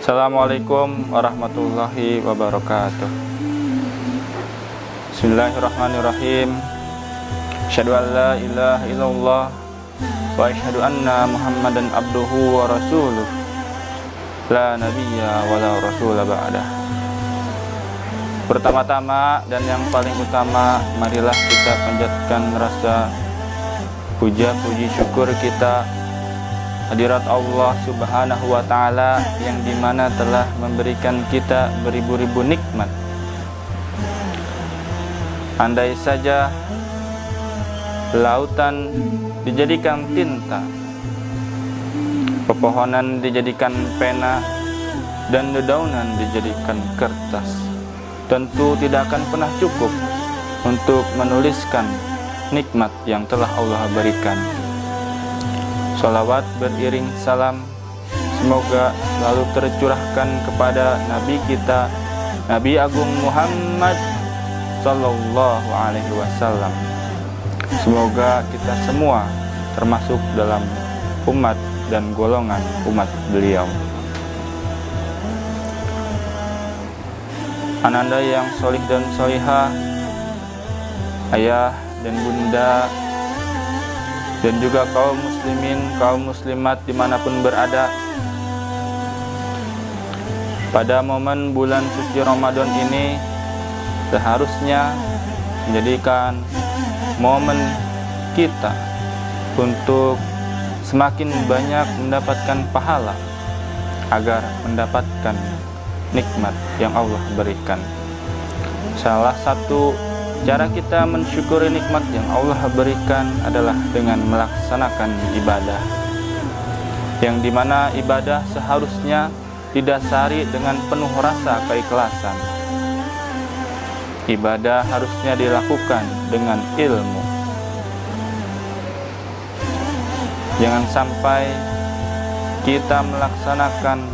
Assalamualaikum warahmatullahi wabarakatuh. Bismillahirrahmanirrahim. Asyhadu an la ilaha illallah wa asyhadu anna Muhammadan abduhu wa rasuluh. La nabiyya wa la rasula ba'dah. Pertama-tama dan yang paling utama, marilah kita panjatkan rasa puja puji syukur kita hadirat Allah Subhanahu wa Ta'ala yang dimana telah memberikan kita beribu-ribu nikmat. Andai saja lautan dijadikan tinta, pepohonan dijadikan pena, dan dedaunan dijadikan kertas, tentu tidak akan pernah cukup untuk menuliskan nikmat yang telah Allah berikan. Sholawat beriring salam semoga selalu tercurahkan kepada Nabi kita, Nabi Agung Muhammad Sallallahu Alaihi Wasallam. Semoga kita semua termasuk dalam umat dan golongan umat beliau. Ananda yang solih dan solihah, ayah dan bunda, dan juga kaum muslimin, kaum muslimat dimanapun berada, pada momen bulan suci Ramadan ini seharusnya menjadikan momen kita untuk semakin banyak mendapatkan pahala agar mendapatkan nikmat yang Allah berikan. Salah satu cara kita mensyukuri nikmat yang Allah berikan adalah dengan melaksanakan ibadah, yang dimana ibadah seharusnya didasari dengan penuh rasa keikhlasan. Ibadah harusnya dilakukan dengan ilmu. Jangan sampai kita melaksanakan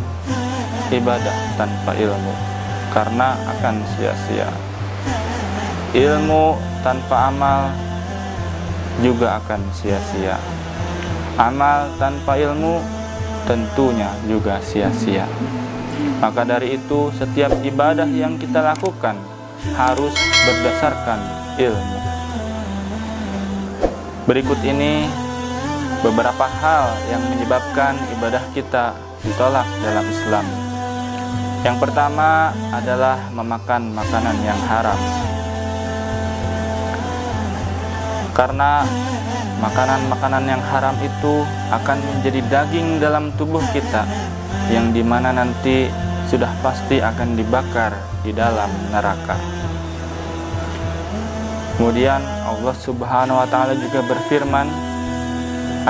ibadah tanpa ilmu, karena akan sia-sia. Ilmu tanpa amal juga akan sia-sia. Amal tanpa ilmu tentunya juga sia-sia. Maka dari itu, setiap ibadah yang kita lakukan harus berdasarkan ilmu. Berikut ini beberapa hal yang menyebabkan ibadah kita ditolak dalam Islam. Yang pertama adalah memakan makanan yang haram. Karena makanan-makanan yang haram itu akan menjadi daging dalam tubuh kita, yang dimana nanti sudah pasti akan dibakar di dalam neraka. Kemudian Allah Subhanahu wa Ta'ala juga berfirman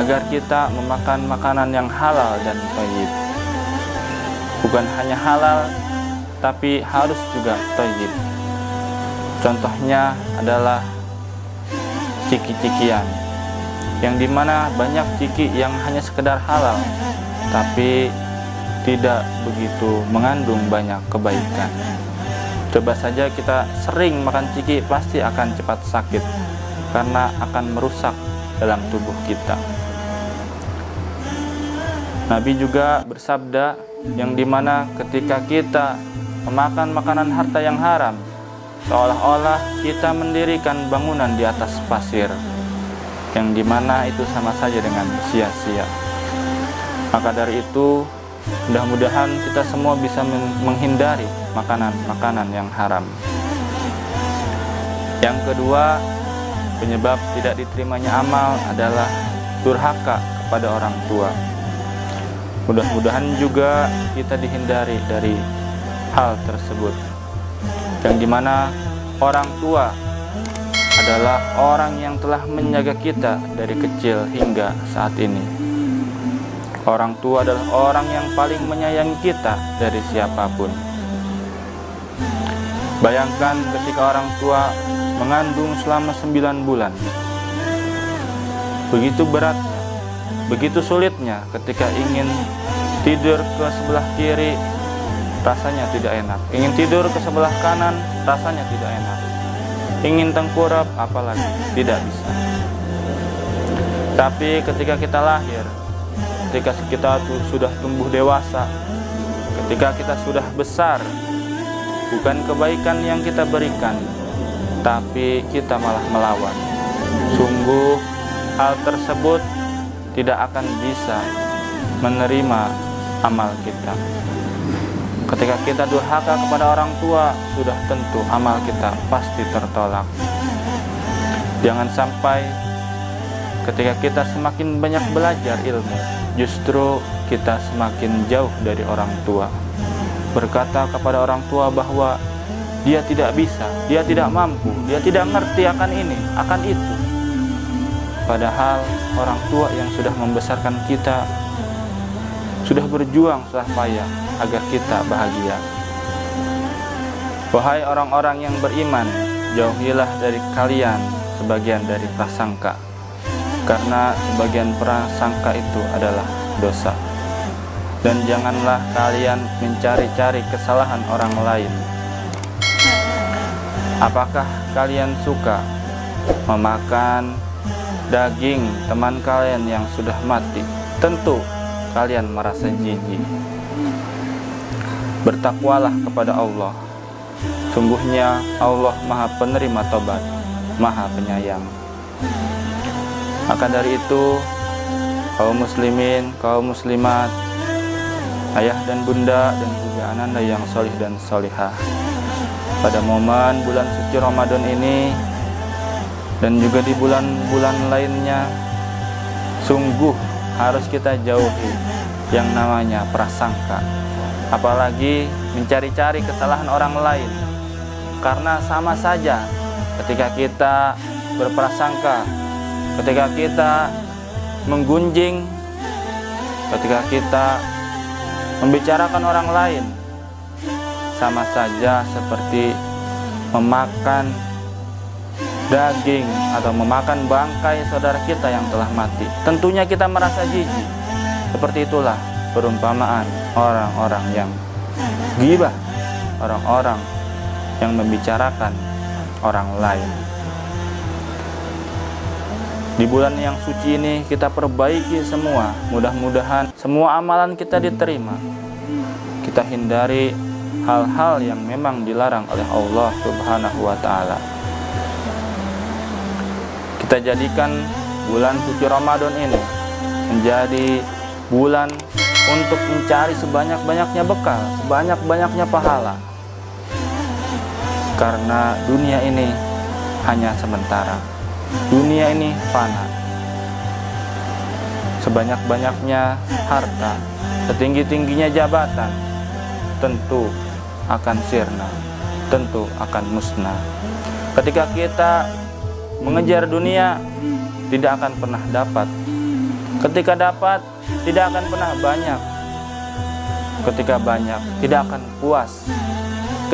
agar kita memakan makanan yang halal dan thayyib. Bukan hanya halal, tapi harus juga thayyib. Contohnya adalah ciki-cikian, yang dimana banyak ciki yang hanya sekedar halal tapi tidak begitu mengandung banyak kebaikan. Coba saja kita sering makan ciki, pasti akan cepat sakit karena akan merusak dalam tubuh kita. Nabi juga bersabda, yang dimana ketika kita memakan makanan harta yang haram, seolah-olah kita mendirikan bangunan di atas pasir, yang dimana itu sama saja dengan sia-sia. Maka dari itu, mudah-mudahan kita semua bisa menghindari makanan-makanan yang haram. Yang kedua, penyebab tidak diterimanya amal adalah durhaka kepada orang tua. Mudah-mudahan juga kita dihindari dari hal tersebut, yang dimana orang tua adalah orang yang telah menjaga kita dari kecil hingga saat ini. Orang tua adalah orang yang paling menyayangi kita dari siapapun. Bayangkan ketika orang tua mengandung selama 9 bulan. Begitu beratnya, begitu sulitnya ketika ingin tidur ke sebelah kiri, rasanya tidak enak. Ingin tidur ke sebelah kanan, rasanya tidak enak. Ingin tengkurap, apalagi tidak bisa. Tapi ketika kita lahir, ketika kita sudah tumbuh dewasa, ketika kita sudah besar, bukan kebaikan yang kita berikan, tapi kita malah melawan. Sungguh hal tersebut tidak akan bisa menerima amal kita. Ketika kita durhaka kepada orang tua, sudah tentu amal kita pasti tertolak. Jangan sampai ketika kita semakin banyak belajar ilmu, justru kita semakin jauh dari orang tua. Berkata kepada orang tua bahwa dia tidak bisa, dia tidak mampu, dia tidak ngerti akan ini, akan itu. Padahal orang tua yang sudah membesarkan kita sudah berjuang susah payah agar kita bahagia. Wahai orang-orang yang beriman, jauhilah dari kalian sebagian dari prasangka, karena sebagian prasangka itu adalah dosa. Dan janganlah kalian mencari-cari kesalahan orang lain. Apakah kalian suka memakan daging teman kalian yang sudah mati? Tentu kalian merasa jijik. Bertakwalah kepada Allah. Sungguhnya Allah Maha Penerima Tobat, Maha Penyayang. Maka dari itu, kaum muslimin, kaum muslimat, ayah dan bunda, dan juga ananda yang solih dan solihah, pada momen bulan suci Ramadan ini dan juga di bulan-bulan lainnya, sungguh harus kita jauhi yang namanya prasangka, apalagi mencari-cari kesalahan orang lain. Karena sama saja ketika kita berprasangka, ketika kita menggunjing, ketika kita membicarakan orang lain, sama saja seperti memakan daging atau memakan bangkai saudara kita yang telah mati. Tentunya kita merasa jijik. Seperti itulah perumpamaan orang-orang yang ghibah, orang-orang yang membicarakan orang lain. Di bulan yang suci ini kita perbaiki semua. Mudah-mudahan semua amalan kita diterima. Kita hindari hal-hal yang memang dilarang oleh Allah Subhanahu wa ta'ala. Kita jadikan bulan suci Ramadan ini menjadi bulan untuk mencari sebanyak-banyaknya bekal, sebanyak-banyaknya pahala. Karena dunia ini hanya sementara. Dunia ini fana. Sebanyak-banyaknya harta, setinggi-tingginya jabatan, tentu akan sirna, tentu akan musnah. Ketika kita mengejar dunia, tidak akan pernah dapat. Ketika dapat, tidak akan pernah banyak. Ketika banyak, tidak akan puas.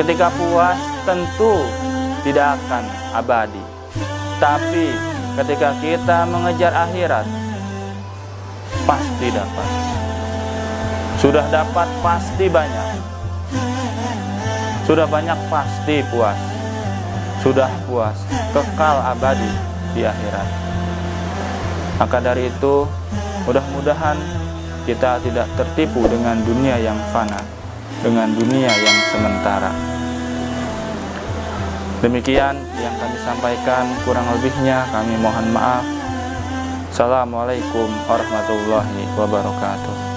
Ketika puas, tentu tidak akan abadi. Tapi ketika kita mengejar akhirat, pasti dapat. Sudah dapat pasti banyak. Sudah banyak pasti puas. Sudah puas, kekal abadi di akhirat. Maka dari itu, mudah-mudahan kita tidak tertipu dengan dunia yang fana, dengan dunia yang sementara. Demikian yang kami sampaikan, kurang lebihnya kami mohon maaf. Assalamualaikum warahmatullahi wabarakatuh.